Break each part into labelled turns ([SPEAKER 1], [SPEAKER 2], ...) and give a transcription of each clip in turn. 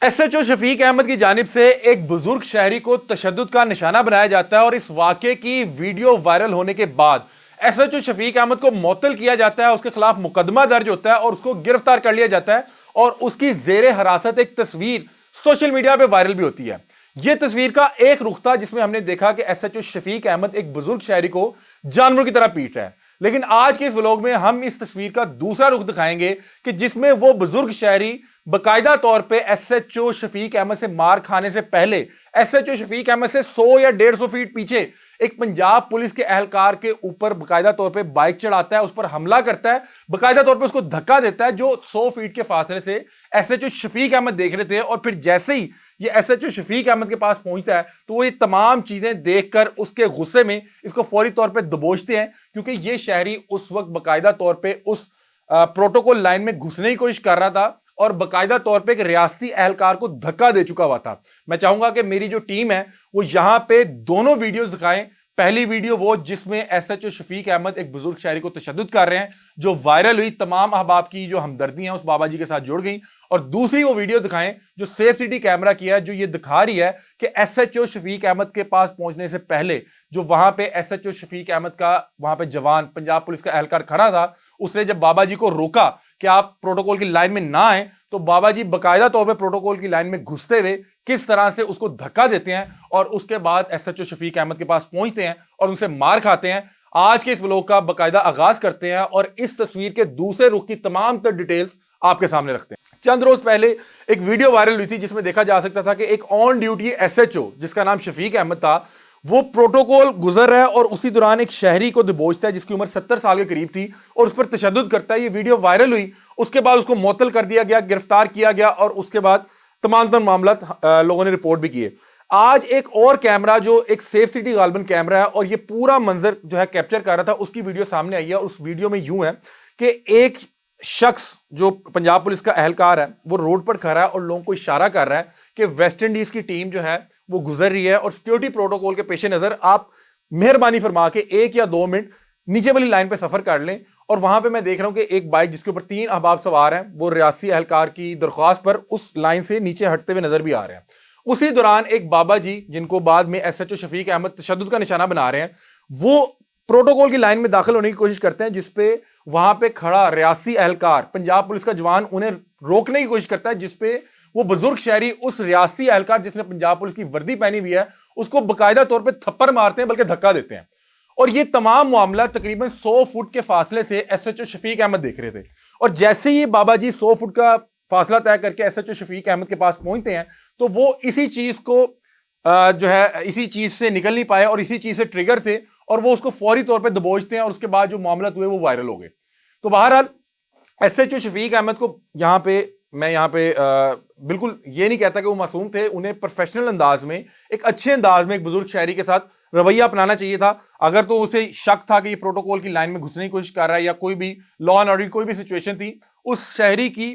[SPEAKER 1] SHO Shafiq Ahmad की जानिब से एक बुजुर्ग शहरी को तशद्दुद का निशाना बनाया जाता है और इस वाक़े की वीडियो वायरल होने के बाद एसएचओ शफीक अहमद को मुअत्तल किया जाता है, उसके खिलाफ मुकदमा दर्ज होता है और उसको गिरफ्तार कर लिया जाता है और उसकी जेरे हिरासत एक तस्वीर सोशल मीडिया पे वायरल भी होती है। यह तस्वीर का एक रुख था जिसमें हमने देखा कि एसएचओ शफीक अहमद एक बुजुर्ग शहरी को जानवरों की तरह पीट रहा है, लेकिन आज के इस व्लॉग में हम इस तस्वीर का दूसरा रुख दिखाएंगे कि जिसमें वो बुजुर्ग शहरी बकायदा तौर पे एसएचओ शफीक अहमद से मार खाने से पहले एसएचओ शफीक अहमद से 100 या 150 फीट पीछे एक पंजाब पुलिस के एहलकार के ऊपर बकायदा तौर पे बाइक चढ़ाता है, उस पर हमला करता है, बकायदा तौर पे उसको धक्का देता है जो 100 फीट के फासले से एसएचओ शफीक अहमद देख रहे थे। और फिर जैसे ही ये एसएचओ शफीक अहमद के पास पहुंचता है तो वो ये तमाम चीजें देखकर उसके गुस्से में इसको फौरी तौर पर दबोचते हैं, क्योंकि ये शहरी उस वक्त बकायदा तौर पर उस प्रोटोकॉल लाइन में घुसने की कोशिश कर रहा था और बकायदा तौर पे एक रियासती एहलकार को धक्का दे चुका हुआ था। मैं चाहूंगा कि मेरी जो टीम है वो यहां पे दोनों वीडियोस दिखाएं। पहली वीडियो वो जिसमें एसएचओ शफीक अहमद एक बुजुर्ग शहरी को तशद्दुद कर रहे हैं, जो वायरल हुई, तमाम अहबाब की जो हमदर्दी हैं उस बाबा जी के साथ जुड़ गई, और दूसरी वो वीडियो दिखाएं जो सेफ सिटी कैमरा की है, जो ये दिखा रही है कि एसएचओ शफीक अहमद के पास पहुंचने से पहले जो वहां पे एसएचओ शफीक अहमद का वहां पे जवान पंजाब पुलिस का एहलकार खड़ा था, उसने जब बाबा जी को रोका कि आप प्रोटोकॉल की लाइन में ना आए, तो बाबा जी बकायदा तौर पे प्रोटोकॉल की लाइन में घुसते हुए किस तरह से उसको धक्का देते हैं और उसके बाद एसएचओ शफीक अहमद के पास पहुंचते हैं और उनसे मार खाते हैं। आज के इस व्लॉग का बकायदा आगाज करते हैं और इस तस्वीर के दूसरे रुख की तमाम तर डिटेल्स आपके सामने रखते हैं। चंद रोज पहले एक वीडियो वायरल हुई थी जिसमें देखा जा सकता था कि एक ऑन ड्यूटी एसएचओ जिसका नाम शफीक अहमद था, वो प्रोटोकॉल गुजर रहा है और उसी दौरान एक शहरी को दबोचता है जिसकी उम्र 70 साल के करीब थी और उस पर तशद्दुद करता है। ये वीडियो वायरल हुई, उसके बाद उसको मुअत्तल कर दिया गया, गिरफ्तार किया गया और उसके बाद तमाम मामला लोगों ने रिपोर्ट भी किए। आज एक और कैमरा जो एक सेफ सिटी गालबन कैमरा है और ये पूरा मंजर जो है कैप्चर कर रहा था, उसकी वीडियो सामने आई है और उस वीडियो में यूं है कि एक शख्स जो पंजाब पुलिस का एहलकार है वो रोड पर खड़ा है और लोगों को इशारा कर रहा है कि वेस्ट इंडीज की टीम जो है वो गुजर रही है और सिक्योरिटी प्रोटोकॉल के पेश नजर आप मेहरबानी फरमा के 1 या 2 मिनट नीचे वाली लाइन पे सफर कर लें। और वहां पे मैं देख रहा हूं कि एक बाइक जिसके ऊपर 3 अहबाब सवार हैं वो रियासी एहलकार की दरख्वास्त पर उस लाइन से नीचे हटते हुए नजर भी आ रहे हैं। उसी दौरान एक बाबा जी जिनको बाद में एसएचओ शफीक अहमद तशद्दुद का निशाना बना रहे हैं, वो प्रोटोकॉल की लाइन में दाखिल होने की कोशिश करते हैं, जिसपे वहां पे खड़ा रियासी एहलकार पंजाब पुलिस का जवान उन्हें रोकने की कोशिश करता है, जिसपे वो बुजुर्ग शहरी उस रियासी एहलकार जिसने पंजाब पुलिस की वर्दी पहनी हुई है उसको बकायदा तौर पे थप्पड़ मारते हैं, बल्कि धक्का देते हैं। और ये तमाम मामला तकरीबन 100 फुट के फासले से एसएचओ शफीक अहमद देख रहे थे और जैसे ही बाबा जी 100 फुट का फासला तय करके एसएचओ शफीक अहमद के पास पहुंचते हैं तो वो इसी चीज को जो है इसी चीज से निकल नहीं पाए और इसी चीज से ट्रिगर थे और वो उसको फौरी तौर पे दबोचते हैं और उसके बाद जो मामला हुए वो वायरल हो गए। तो बहरहाल एसएचओ शफीक अहमद को मैं यहाँ पे बिल्कुल ये नहीं कहता कि वो मासूम थे, उन्हें प्रोफेशनल अंदाज में एक अच्छे अंदाज में एक बुजुर्ग शहरी के साथ रवैया अपनाना चाहिए था। अगर तो उसे शक था कि ये प्रोटोकॉल की लाइन में घुसने की कोशिश कर रहा है या कोई भी लॉ एंड ऑर्डर कोई भी सिचुएशन थी, उस शहरी की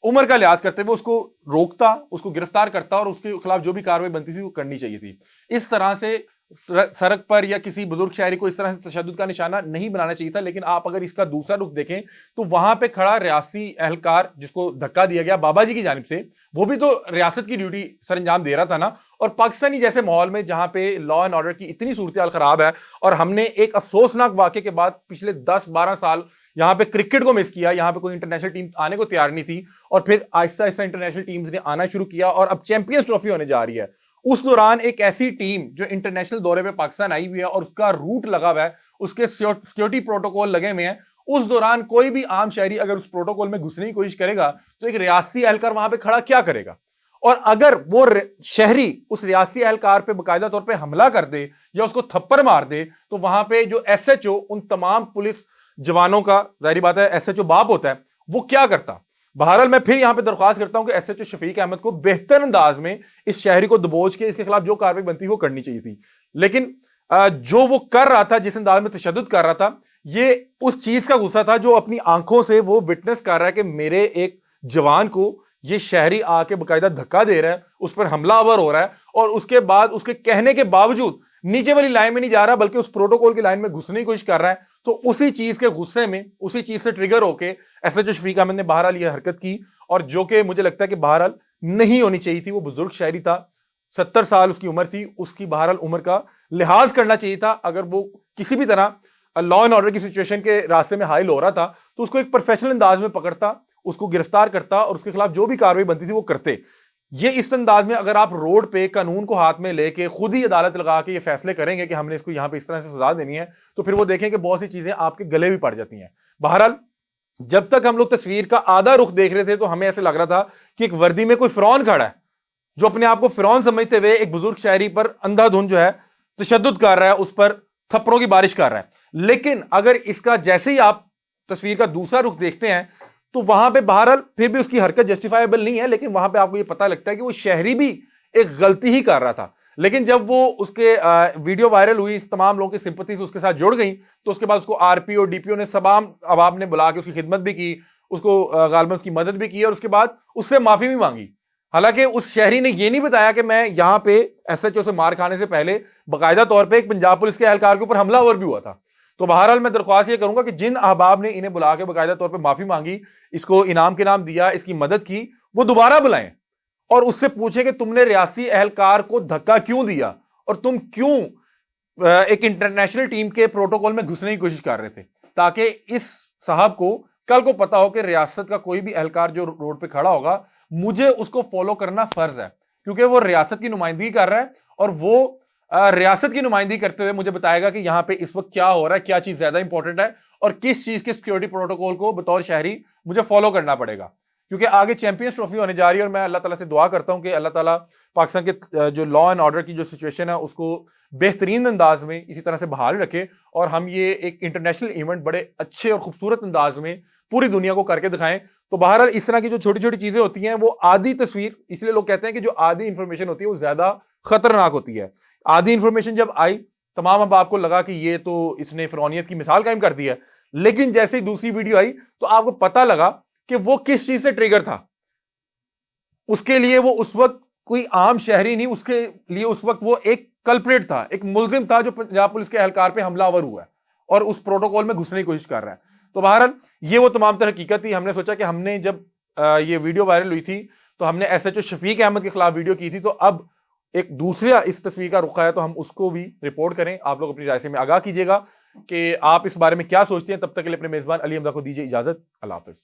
[SPEAKER 1] उम्र का लिहाज करते हुए उसको रोकता, उसको गिरफ्तार करता और उसके खिलाफ जो भी कार्रवाई बनती थी वो करनी चाहिए थी। इस तरह से सड़क पर या किसी बुजुर्ग शहरी को इस तरह से तशद्दुद का निशाना नहीं बनाना चाहिए था। लेकिन आप अगर इसका दूसरा रुख देखें तो वहां पे खड़ा रियासी एहलकार जिसको धक्का दिया गया बाबा जी की जानिब से, वो भी तो रियासत की ड्यूटी सर अंजाम दे रहा था ना। और पाकिस्तानी जैसे माहौल में जहां पे लॉ एंड ऑर्डर की इतनी सूरत हाल खराब है और हमने एक अफसोसनाक वाक़े के बाद पिछले 10-12 साल यहाँ पे क्रिकेट को मिस किया, यहाँ पे कोई इंटरनेशनल टीम आने को तैयार नहीं थी और फिर आहिस्ता आहिस्ता इंटरनेशनल टीम्स ने आना शुरू किया और अब चैंपियंस ट्रॉफी होने जा रही है। उस दौरान एक ऐसी टीम जो इंटरनेशनल दौरे पे पाकिस्तान आई हुई है और उसका रूट लगा हुआ है, उसके सिक्योरिटी प्रोटोकॉल लगे हुए हैं, उस दौरान कोई भी आम शहरी अगर उस प्रोटोकॉल में घुसने की कोशिश करेगा तो एक रियासी एहलकार वहां पे खड़ा क्या करेगा? और अगर वो शहरी उस रियासी एहलकार पे बकायदा तौर पे हमला कर दे या उसको थप्पड़ मार दे तो वहां पे जो एसएचओ उन तमाम पुलिस जवानों का, जाहिर बात है एसएचओ बाप होता है, वो क्या करता? बहरहाल मैं फिर यहां पे दरख्वास्त करता हूं कि एसएचओ शफीक अहमद को बेहतर अंदाज में इस शहरी को दबोच के इसके खिलाफ जो कार्रवाई बनती वो करनी चाहिए थी। लेकिन जो वो कर रहा था, जिस अंदाज में तशद्दुद कर रहा था, ये उस चीज का गुस्सा था जो अपनी आंखों से वो विटनेस कर रहा है कि मेरे एक जवान को ये शहरी आके बकायदा धक्का दे रहा है, उस पर हमलावर हो रहा है और उसके बाद उसके कहने के बावजूद नीचे वाली लाइन में नहीं जा रहा बल्कि उस प्रोटोकॉल की लाइन में घुसने की कोशिश कर रहा है। तो उसी चीज के गुस्से में, उसी चीज से ट्रिगर होके एसएचओ शफीक अहमद ने बहरहाल ये हरकत की और जो कि मुझे लगता है कि बहरहाल नहीं होनी चाहिए थी। वो बुजुर्ग शहरी था, 70 साल उसकी उम्र थी, उसकी बहरहाल उम्र का लिहाज करना चाहिए था। अगर वो किसी भी तरह लॉ एंड ऑर्डर की सिचुएशन के रास्ते में हाइल हो रहा था तो उसको एक प्रोफेशनल अंदाज में पकड़ता, उसको गिरफ्तार करता और उसके खिलाफ जो भी कार्रवाई बनती थी वो करते। ये इस अंदाज में अगर आप रोड पे कानून को हाथ में लेके खुद ही अदालत लगा के ये फैसले करेंगे कि हमने इसको यहां पे इस तरह से सजा देनी है, तो फिर वो देखें कि बहुत सी चीजें आपके गले भी पड़ जाती हैं। बहरहाल जब तक हम लोग तस्वीर का आधा रुख देख रहे थे तो हमें ऐसे लग रहा था कि एक वर्दी में कोई फिरौन खड़ा है जो अपने आप को फिरौन समझते हुए एक बुजुर्ग शायरी पर अंधाधुंध जो है तशद्दुद कर रहा है, उस पर थप्पड़ों की बारिश कर रहा है। लेकिन अगर इसका जैसे ही आप तस्वीर का दूसरा रुख देखते हैं तो वहां पे बहरहाल फिर भी उसकी हरकत जस्टिफाइबल नहीं है, लेकिन वहां पे आपको ये पता लगता है कि वो शहरी भी एक गलती ही कर रहा था। लेकिन जब वो उसके वीडियो वायरल हुई, तमाम लोगों की सिंपथी से उसके साथ जुड़ गई, तो उसके बाद उसको आरपी और डीपीओ ने तमाम अहबाब ने बुला के उसकी खिदमत भी की, उसको गालिबन उसकी मदद भी की और उसके बाद उससे माफी भी मांगी। हालांकि उस शहरी ने यह नहीं बताया कि मैं यहां पे एसएचओ से मार खाने से पहले बाकायदा तौर पे एक पंजाब पुलिस के एहलकार के ऊपर हमलावर भी हुआ था। तो बहरहाल मैं दरख्वास्त ये करूंगा कि जिन अहबाब ने इन्हें बुला के बाकायदा तौर पे माफी मांगी, इसको इनाम के नाम दिया, इसकी मदद की, वो दोबारा बुलाएं और उससे पूछे कि तुमने रियासी एहलकार को धक्का क्यों दिया और तुम क्यों एक इंटरनेशनल टीम के प्रोटोकॉल में घुसने की कोशिश कर रहे थे, ताकि इस साहब को कल को पता हो कि रियासत का कोई भी एहलकार जो रोड पे खड़ा होगा, मुझे उसको फॉलो करना फर्ज है, क्योंकि वो रियासत की नुमाइंदगी कर रहा है और वो रियासत की नुमाइंदगी करते हुए मुझे बताएगा कि यहां पे इस वक्त क्या हो रहा है, क्या चीज ज्यादा इंपॉर्टेंट है और किस चीज के सिक्योरिटी प्रोटोकॉल को बतौर शहरी मुझे फॉलो करना पड़ेगा। क्योंकि आगे चैंपियंस ट्रॉफी होने जा रही है और मैं अल्लाह ताला से दुआ करता हूं कि अल्लाह ताला पाकिस्तान के जो लॉ एंड ऑर्डर की जो सिचुएशन है उसको बेहतरीन अंदाज में इसी तरह से बहाल रखे और हम ये एक इंटरनेशनल इवेंट बड़े अच्छे और खूबसूरत अंदाज में पूरी दुनिया को करके दिखाएं। तो बहरहाल इस तरह की जो छोटी छोटी चीजें होती हैं वो आधी तस्वीर, इसलिए लोग कहते हैं कि जो आधी इंफॉर्मेशन होती है वो ज्यादा खतरनाक होती है। आधी इंफॉर्मेशन जब आई, तमाम अब आपको लगा कि ये तो इसने फिरौनियत की मिसाल कायम कर दी है, लेकिन जैसे ही दूसरी वीडियो आई तो आपको पता लगा कि वो किस चीज से ट्रिगर था। उसके लिए वो उस वक्त कोई आम शहरी नहीं, उसके लिए उस वक्त वो एक कल्प्रेट था, एक मुलजिम था जो पंजाब पुलिस के एहलकार पे हमलावर हुआ है और उस प्रोटोकॉल में घुसने की कोशिश कर रहा है। तो बहरहाल ये वो तमाम तरह हकीकत थी। हमने सोचा कि हमने जब ये वीडियो वायरल हुई थी तो हमने एसएचओ शफीक अहमद के खिलाफ वीडियो की थी, तो अब एक दूसरा इस तस्वीर का रुख है तो हम उसको भी रिपोर्ट करें। आप लोग अपनी राय से में आगाह कीजिएगा कि आप इस बारे में क्या सोचते हैं। तब तक के लिए अपने मेजबान अली हमजा को दीजिए इजाजत। अल्लाह हाफिज।